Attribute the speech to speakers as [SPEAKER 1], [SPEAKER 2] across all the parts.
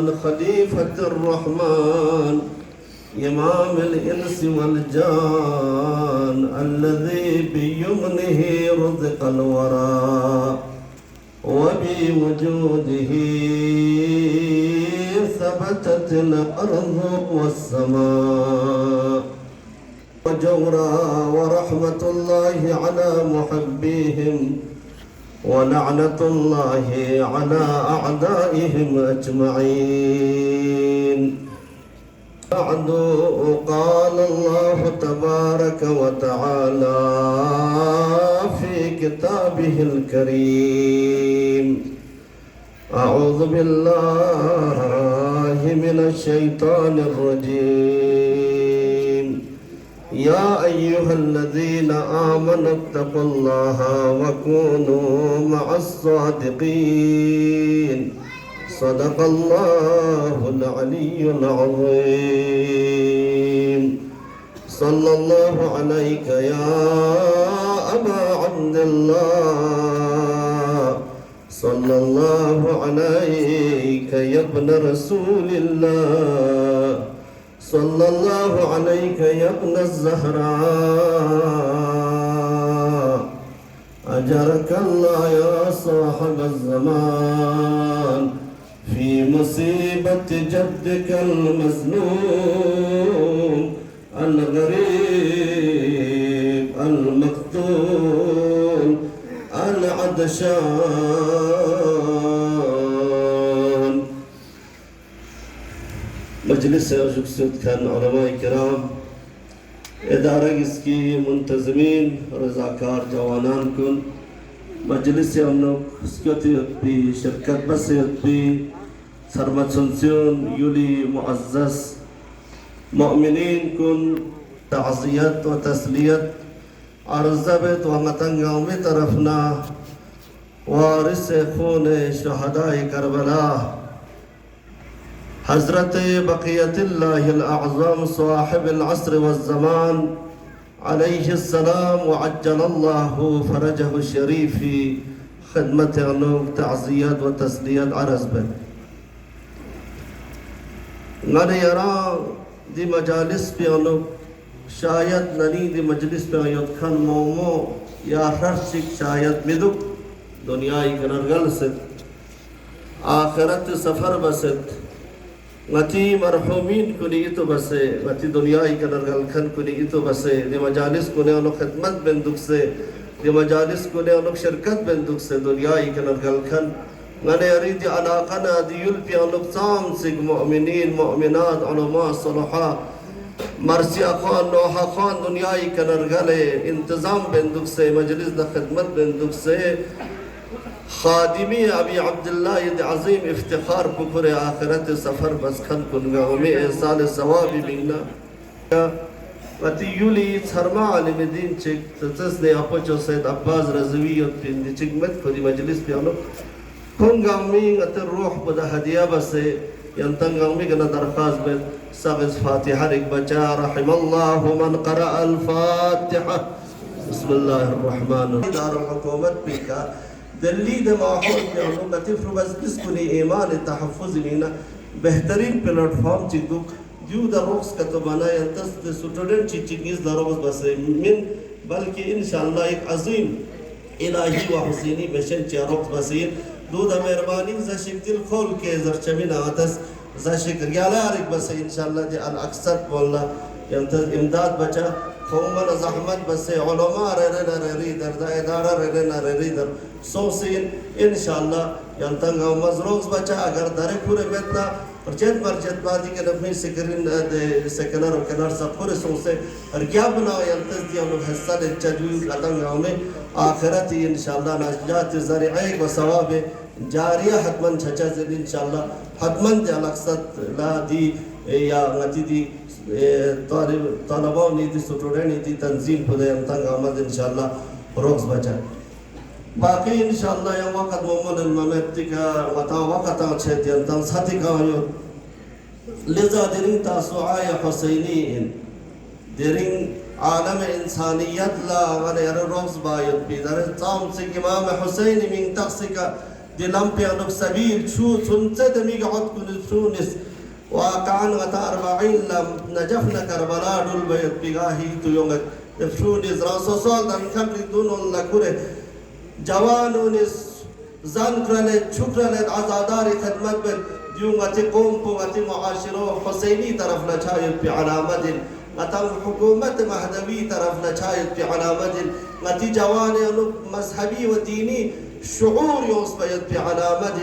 [SPEAKER 1] خليفة الرحمن إمام الإنس والجان الذي بيمنه رزق الورى وبوجوده ثبتت الأرض والسماء وجورا ورحمة الله على محبيهم ولعنة الله على أعدائهم أجمعين. بعد قال الله تبارك وتعالى في كتابه الكريم: أعوذ بالله من الشيطان الرجيم. يا أيها الذين آمنوا اتقوا الله وكونوا مع الصادقين. صدق الله العلي العظيم. صلى الله عليك يا أبا عبد الله. صلى الله عليك يا ابن رسول الله. صلى الله عليك يا ابن الزهراء. أجرك الله يا صاحب الزمان في مصيبة جدك المظلوم الغريب المقتول العطشان. مجلس أرجوكسود كان علماء کرام، ادارہ اس کی منتظمین رضاکار جوانان کن مجلس ہم لوگ سکیوتی بھی شرکت بسیت بھی سرمت سنسیون یولی معزز مؤمنین کن تعزیت و تسلیت عرضبت و متنگاوں میں طرفنا وارث خون شہداء کربلا حضرت بقیت اللہ الاعظم صاحب العصر والزمان علیہ السلام وعجل اللہ فرجہ الشریف في خدمت انوک تعزیت و تسلیت عرض بن ننی ارا دی مجالس پہ انوک شاید ننی دی مجلس پہ آیت کھن مومو یا خرچک شاید مدک دنیای کنرگل ست آخرت سفر بست غتی مرحومین کنی تو بسے غتی دنیای کنرگل کھن کنی تو بسے دی مجالس کنے انوک خدمت بندک سے دی مجالس کنے انوک شرکت بندک سے دنیای کنرگل کھن غنے ارید علاقنا دی یلپی انوک تام سگ مؤمنین مؤمنات علماء صلحاء مرسی اخوان نوحا خوان دنیای کنرگل انتظام بندک سے مجلس دا خدمت بندک سے خادمی ابی عبداللہ ید عظیم افتخار بکر آخرت سفر بس کھن کنگا ہمیں احسان ثوابی بگنا وتی یولی سرما علم دین چک تتس نے اپچو سید عباس رضویت پیندی چک مت کھودی مجلس پیانو کنگا ہمیں اتر روح بدا ہدیہ بسے ینتنگا ہمیں گنا درخواست بید سغز فاتحہ رک بچا رحم اللہ من قرأ الفاتحہ بسم اللہ الرحمن الرحیم. دار الحکومت پیکا دلی دا ماحول پہ انہوں لطف بس کس کنی ایمان تحفظ لینا بہترین پلیٹ فارم چی دو دیو دا روکس کا تو بنایا دس دا سٹوڈنٹ چی چیز دا روکس بس من بلکہ انشاءاللہ ایک عظیم الہی و حسینی مشن چی روکس بسین دو دا مہربانی زا شک دل کھول کے زرچمین آتس زا شکر یالا آرک بس انشاءاللہ دی الاکثر واللہ امداد بچا خومن زحمت بس علماء رہنا ریدر دا ادارہ رہنا ریدر سوسین انشاءاللہ ینتنگا مزروز بچا اگر دارے پورے بیتنا پرچیت بادی کے نفمی سکنر و کنر سا پورے سوسے اور کیا بنا ینتز دیا انہوں حصہ لچا جویز اتنگا ہمیں آخرتی انشاءاللہ نجات ذریعے و ثواب جاریہ حتمن چھچا زل انشاءاللہ حتمن دیا لقصد لا دی یا غتی دی طالبوں نے دی سٹوڈنٹ دی تنظیم خدا ینتنگ آمد انشاءاللہ روکس بچا باقی انشاءاللہ یا وقت مومن الممتی کا وقت آچھے ینتنگ ساتھی کہایو لذا درین تاسوعای حسینین درین عالم انسانیت لا غنی روکس باید بیدر تام سک امام حسین من تقسک دي لامبي أنوك سبيل شو سنتد ميجا عد كن شونس وكان غتا 40 لم نجفنا كربلاء دول بيت بيغاهي تو يوم شونس راسوسال دان خمر دون لكوره جوانونس زانكرالة شكرالة عزاداري خدمت بن ديوم غتي قوم بو غتي معاشرو حسيني طرف لشايد بعلامة غتم حكومة مهدوي طرف لشايد بعلامة غتي جواني أنوك مذهبي وديني شعور يوصبيت بعلامة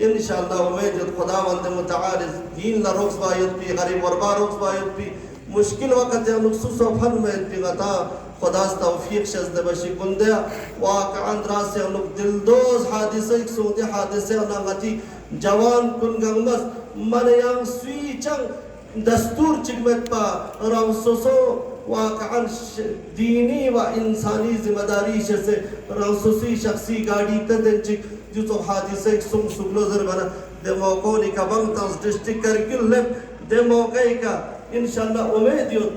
[SPEAKER 1] إن شاء الله وميجد خداوند متعال دين لروكس بايت بي غريب وربا روكس بايت بي مشكل وقت أنوك سوسو فن ميت بي غتا خداس توفيق شزد بشي كنده واقعا راسي أنوك دلدوز حادثة يكسودي حادثة أنا غتي جوان كن غمس من yang سوي چنگ دستور چگمت با رمسوسو واقعا دینی و انسانی ذمہداری سے رمسوسی شخصی گاڑی تدنچک جو تو حادثہ ایک سم سگلوزر بنا دے موقعوں کا بنگتاز ڈسٹک کرکل لب دے موقعی کا انشاءاللہ امید یو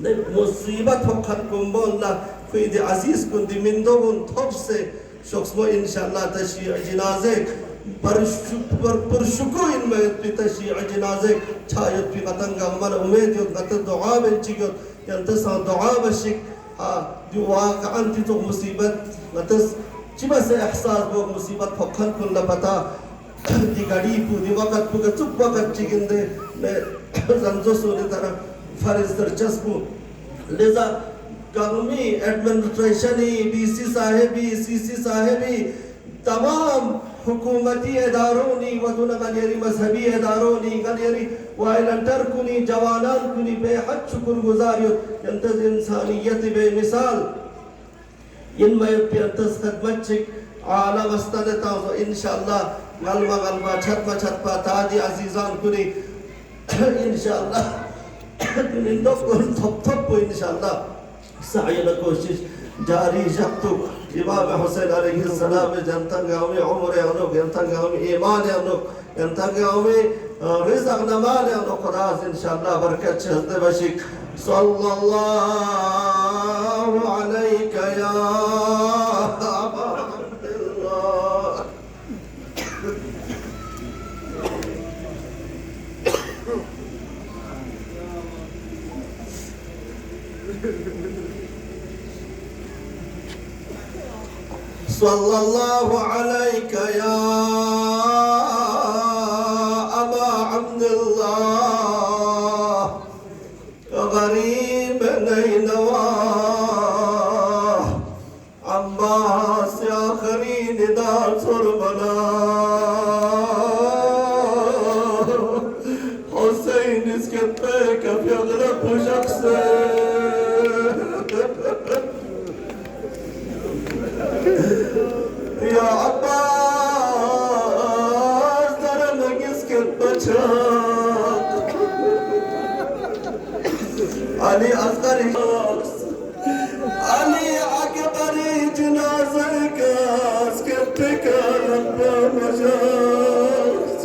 [SPEAKER 1] دے مصیبت وقت کمبون لا خید عزیز کن دی مندوگن تھوب سے شخص مو انشاءاللہ تشیع جنازے پر شکو ان میں پی تشیع جنازے چھایت پی قطنگا من امید یو قطع دعا بنچی یو ینتسا دعا بشک جو واقعا تی تو مصیبت نتس چبا سے احساس بو مصیبت پھکھن کن لپتا دی گڑی پو دی وقت پو چپ وقت چکن دے میں زنزو سونے طرف فرز در چسپو لذا قومی ایڈمنسٹریشنی بی سی صاحبی سی سی صاحبی تمام حکومتی ادارونی ودون غنیری مذہبی ادارونی غنیری وائلنٹر کنی جوانان کنی بے حد شکر گزاریو ینتز انسانیت بے مثال ان میں پیانتز خدمت چک عالم استدتا ہو انشاءاللہ غلبہ غلبہ چھت پا تادی عزیزان کنی انشاءاللہ کنی نفکن تھپ انشاءاللہ سعینا کوشش جاری جبتک امام حسین علیہ السلام جنتنگ ہمیں عمر انوک جنتنگ ہمیں ایمان انوک جنتنگ ہمیں رزق نمان انوک خداز انشاءاللہ برکت شہد بشک صلی اللہ علیکہ یا ابا عبداللہ صلى الله عليك يا أبا عبد الله غريب نينوى عباس يا خرين دار سربنا حسين اسكتك في أغرق شخصي يا عباس درنك اسكت بچاك علي أصغري علي أكبري جنازك اسكتك رب مجاك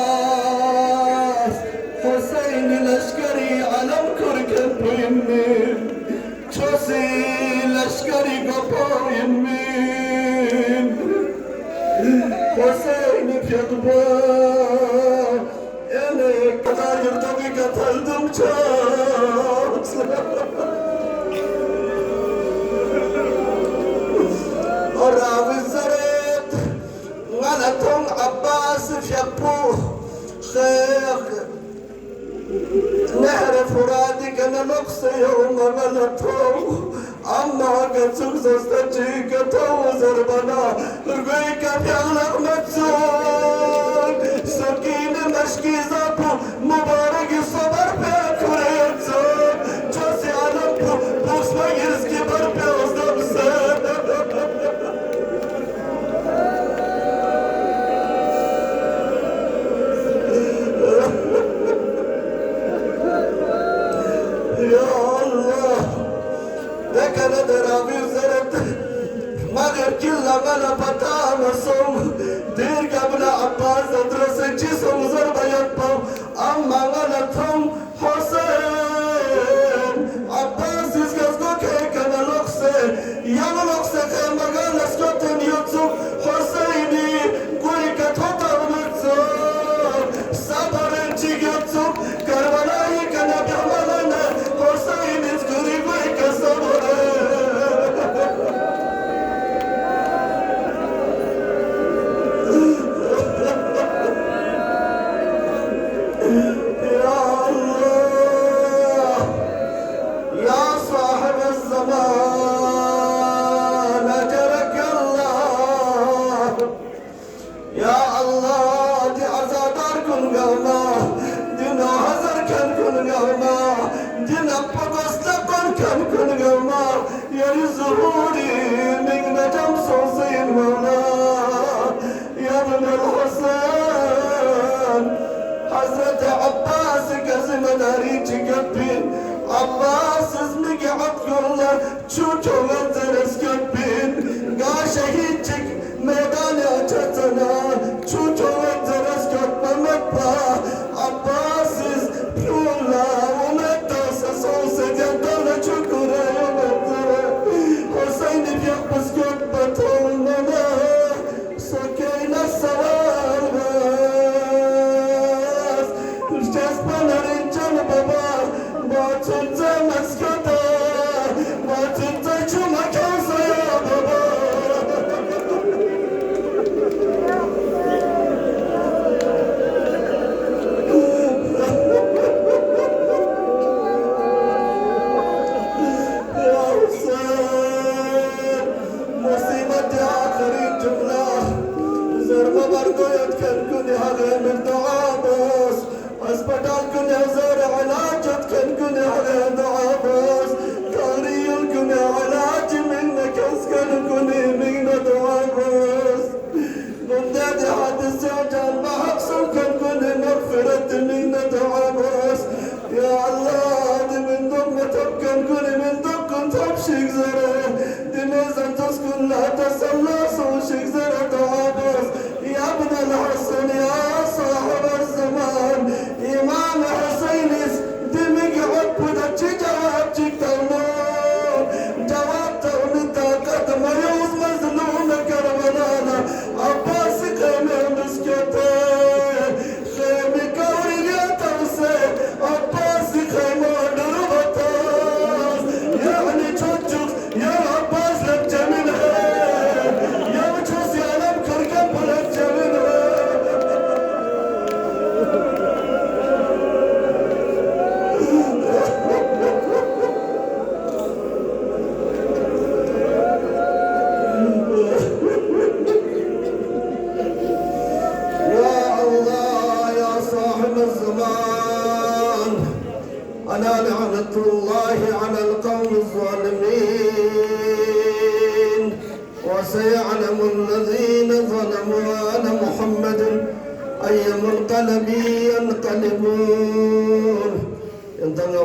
[SPEAKER 1] عباس حسين الأشكري علم كركب يمين چوسی لشکری گپا یمین حسین فیدبا یعنی کتا یردوی کتلدم چاکس اور راوی زرد غلطم عباس فیقبو خیخ نهر فرادي كان نقص يوم غلطه أما قصوك زستجيك توزر بنا رقيك في أغلق مجزون سكين مشكي زابو مبارك صبر بيكور يبزون جوسي علمكو بوس ما يرزكي بربي أصدب سن يا الله ده كان درابي وزرت مغير كل غلبة مسوم gama dina hazar kan kun gama dina pagosla kan kun gama yari zuhuri min najam sosin mawla ya ibn al-Hasan Hazret Abbas kazıma dari çıkıpin Abbas ismi abdullah çuçoğun teres köpin Ga şehit çık meydana çatına çuçoğun teres köpmemek pa Abbas is pula umettasa soğusacak dağla çukura yomettara Hüseyin yapmış köpmet olmana Sokeyna savarmaz Cezbelerin canı baba Batınca meskata Batınca çuma kansaya baba Ya Hüseyin Musibat ya akhirin cümle Zerma bargoyat kan kuni hage mirdaabas अस्पताल कुने ज़र इलाजत कन कुने हरे दुआबस कारियल कुने इलाज मिलने कस कन कुने मिलने दुआबस मुंडे दे हादसे जान महसूस कन कुने मगफिरत मिलने दुआबस या अल्लाह दे من دم تبكن कुने من دم كن تبشيك زره دي مزن تسكن لا تسلس وشيك زره दुआबस يا ابن الحسن يا صاحب الزمان İmam Hüseyin'iz demek hep bu da cevap çıktığını cevap da onu takat mayuz mazlum Kerbala'na Abbas'ı kememiz kötü Şemi kavriye tavse Abbas'ı kemanları batar Yani çocuk ya Abbas lep cemil ya çöz yalam kırkan bırak cemil أنا لعنة الله على القوم الظالمين وسيعلم الذين ظلموا أنا محمد أي منقلب ينقلبون